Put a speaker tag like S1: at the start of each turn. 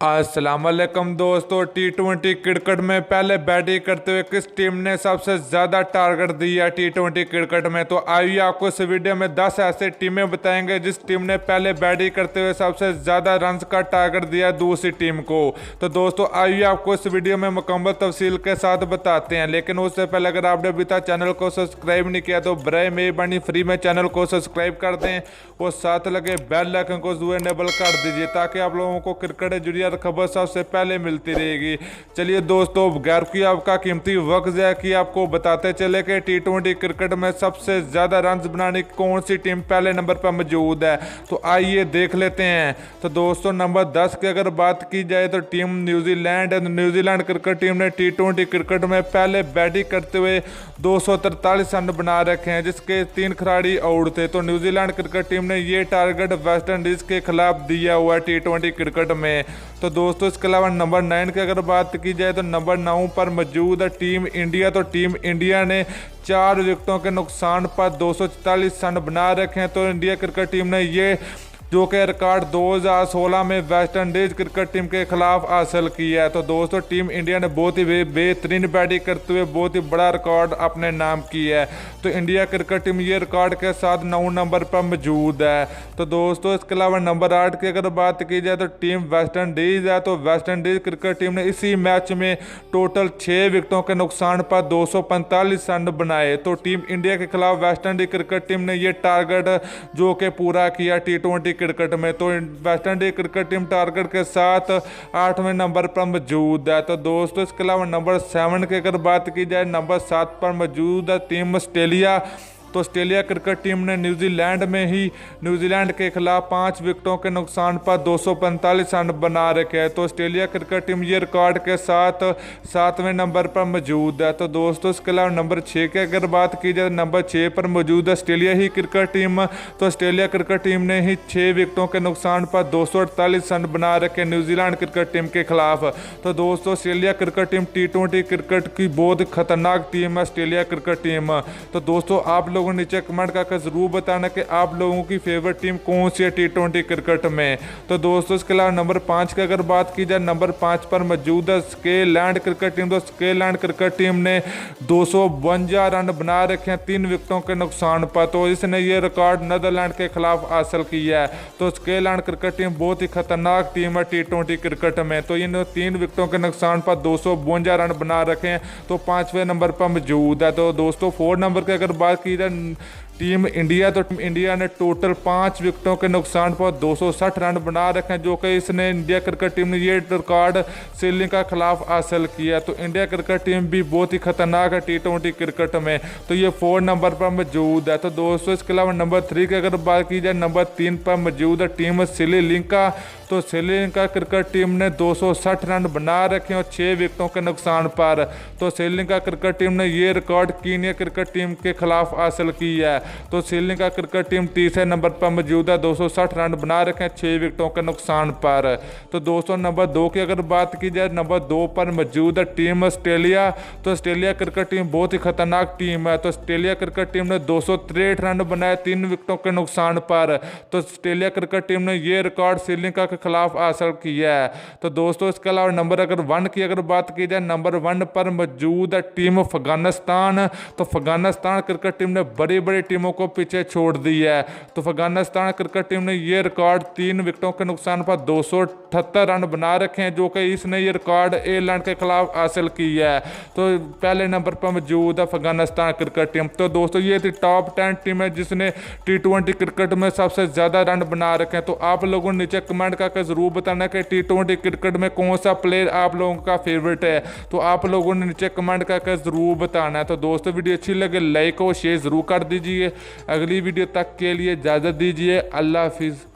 S1: अस्सलाम वालेकुम दोस्तों। टी20 क्रिकेट में पहले बैटिंग करते हुए किस टीम ने सबसे ज़्यादा टारगेट दिया टी20 क्रिकेट में, तो आइए आपको इस वीडियो में 10 ऐसे टीमें बताएंगे जिस टीम ने पहले बैटिंग करते हुए सबसे ज़्यादा रन का टारगेट दिया दूसरी टीम को। तो दोस्तों आइए आपको इस वीडियो में मुकम्मल तफसील के साथ बताते हैं, लेकिन उससे पहले अगर आपने अभी तक चैनल को सब्सक्राइब नहीं किया तो बराए मेहरबानी फ्री में चैनल को सब्सक्राइब कर दें और साथ लगे बेल आइकन को जरूर इनेबल कर दीजिए ताकि आप लोगों को क्रिकेट से जुड़ी खबर सबसे पहले मिलती रहेगी। चलिए दोस्तों, गैर की आपका कीमती वक्त है कि आपको बताते चले कि टी20 क्रिकेट में सबसे ज़्यादा रन बनाने की कौन सी टीम पहले नंबर पर मौजूद है, तो आइए देख लेते हैं। तो दोस्तों नंबर 10 की अगर बात की जाए तो टीम न्यूजीलैंड है। न्यूजीलैंड क्रिकेट टीम ने टी20 क्रिकेट में पहले बैटिंग करते हुए 243 रन बना रखे हैं, जिसके 3 खिलाड़ी आउट थे। तो न्यूजीलैंड क्रिकेट टीम ने ये टारगेट वेस्ट इंडीज के खिलाफ दिया हुआ है टी20 क्रिकेट में। तो दोस्तों इसके अलावा नंबर 9 की अगर बात की जाए तो नंबर 9 पर मौजूद है टीम इंडिया। तो टीम इंडिया ने 4 विकेटों के नुकसान पर 244 रन बना रखे हैं। तो इंडिया क्रिकेट टीम ने ये जो कि रिकॉर्ड 2016 में वेस्ट इंडीज क्रिकेट टीम के खिलाफ हासिल किया है। तो दोस्तों टीम इंडिया ने बहुत ही बेहतरीन बैटिंग करते हुए बहुत ही बड़ा रिकॉर्ड अपने नाम किया है। तो इंडिया क्रिकेट टीम ये रिकॉर्ड के साथ 9 नंबर पर मौजूद है। तो दोस्तों इसके अलावा नंबर 8 की अगर बात की जाए तो टीम वेस्ट इंडीज है। तो वेस्ट इंडीज क्रिकेट टीम ने इसी मैच में टोटल 6 विकेटों के नुकसान पर 245 रन बनाए। तो टीम इंडिया के खिलाफ वेस्ट इंडीज क्रिकेट टीम ने ये टारगेट जो कि पूरा किया टी20 क्रिकेट में। तो West Indies cricket team target के साथ 8वें नंबर पर मौजूद है। तो दोस्तों इसके अलावा नंबर 7 की अगर बात की जाए नंबर 7 पर मौजूद है टीम ऑस्ट्रेलिया। तो ऑस्ट्रेलिया क्रिकेट टीम ने न्यूजीलैंड में ही न्यूजीलैंड के खिलाफ 5 विकेटों के नुकसान पर 245 रन बना रखे हैं। तो ऑस्ट्रेलिया क्रिकेट टीम ये रिकॉर्ड के साथ 7वें नंबर पर मौजूद है। तो दोस्तों इसके अलावा नंबर 6 की अगर बात की जाए नंबर 6 पर मौजूद है ऑस्ट्रेलिया ही क्रिकेट टीम। तो ऑस्ट्रेलिया क्रिकेट टीम ने ही 6 विकेटों के नुकसान पर 248 रन बना रखे न्यूजीलैंड क्रिकेट टीम के खिलाफ। तो दोस्तों ऑस्ट्रेलिया क्रिकेट टीम टी20 क्रिकेट की बहुत खतरनाक टीम है ऑस्ट्रेलिया क्रिकेट टीम। तो दोस्तों आप लोग नीचे कमेंट करके जरूर बताना कि आप लोगों की फेवरेट टीम कौन सी है टी20 क्रिकेट में। तो दोस्तों इसके अलावा नंबर 5 की अगर बात की जाए नंबर 5 पर मौजूद है स्कॉटलैंड क्रिकेट टीम। तो स्कॉटलैंड क्रिकेट टीम ने 252 रन बना रखे हैं 3 विकेटों के नुकसान पर। तो इसने ये रिकॉर्ड नीदरलैंड के खिलाफ हासिल किया है। तो स्कॉटलैंड क्रिकेट टीम बहुत ही खतरनाक टीम है टी20 क्रिकेट में। तो इन 3 विकेटों के नुकसान पर 252 रन बना रखे हैं, तो 5वें नंबर पर मौजूद है। तो दोस्तों 4 नंबर की अगर बात की जाए टीम इंडिया। तो टीम इंडिया ने टोटल 5 विकेटों के नुकसान पर 260 रन बना रखे हैं, जो कि इसने इंडिया क्रिकेट टीम ने ये रिकॉर्ड श्रीलंका के खिलाफ हासिल किया। तो इंडिया क्रिकेट टीम भी बहुत ही खतरनाक है टी20 क्रिकेट में। तो ये 4 नंबर पर मौजूद है। तो दोस्तों इसके अलावा नंबर 3 की अगर बात की जाए नंबर 3 पर मौजूद है टीम श्रीलंका। तो श्रीलंका क्रिकेट टीम ने 260 रन बना रखे और 6 विकेटों के नुकसान पर। तो श्रीलंका क्रिकेट टीम ने ये रिकॉर्ड कीनिया क्रिकेट टीम के खिलाफ हासिल किया है। तो श्रीलंका क्रिकेट टीम तीसरे नंबर पर मौजूद है, 260 रन बना रखे हैं 6 विकेटों के नुकसान पर। तो दोस्तों नंबर 2 की अगर बात की जाए नंबर 2 पर मौजूद है टीम ऑस्ट्रेलिया। तो ऑस्ट्रेलिया क्रिकेट टीम बहुत ही खतरनाक टीम है। तो ऑस्ट्रेलिया क्रिकेट टीम ने 263 रन बनाए 3 विकेटों के नुकसान पर। तो ऑस्ट्रेलिया क्रिकेट टीम ने ये रिकॉर्ड श्रीलंका के खिलाफ हासिल किया है। तो दोस्तों इसके अलावा नंबर अगर 1 की अगर बात की जाए नंबर 1 पर मौजूद है टीम अफगानिस्तान। तो अफगानिस्तान क्रिकेट टीम ने बड़ी बड़ी टीमों को पीछे छोड़ दिया है। तो अफगानिस्तान क्रिकेट टीम ने ये रिकॉर्ड 3 विकेटों के नुकसान पर 278 रन बना रखे हैं, जो कि इसने ये रिकॉर्ड आयरलैंड के खिलाफ हासिल किया है। तो पहले नंबर पर मौजूद है अफगानिस्तान क्रिकेट टीम। तो दोस्तों ये थी टॉप 10 टीम है जिसने टी20 क्रिकेट में सबसे ज़्यादा रन बना रखे हैं। तो आप लोगों ने नीचे कमेंट करके ज़रूर बताना कि टी20 क्रिकेट में कौन सा प्लेयर आप लोगों का फेवरेट है। तो आप लोगों ने नीचे कमेंट करके ज़रूर बताना है। तो दोस्तों वीडियो अच्छी लगे लाइक और शेयर ज़रूर कर दीजिए। अगली वीडियो तक के लिए इजाज़त दीजिए। अल्लाह हाफिज़।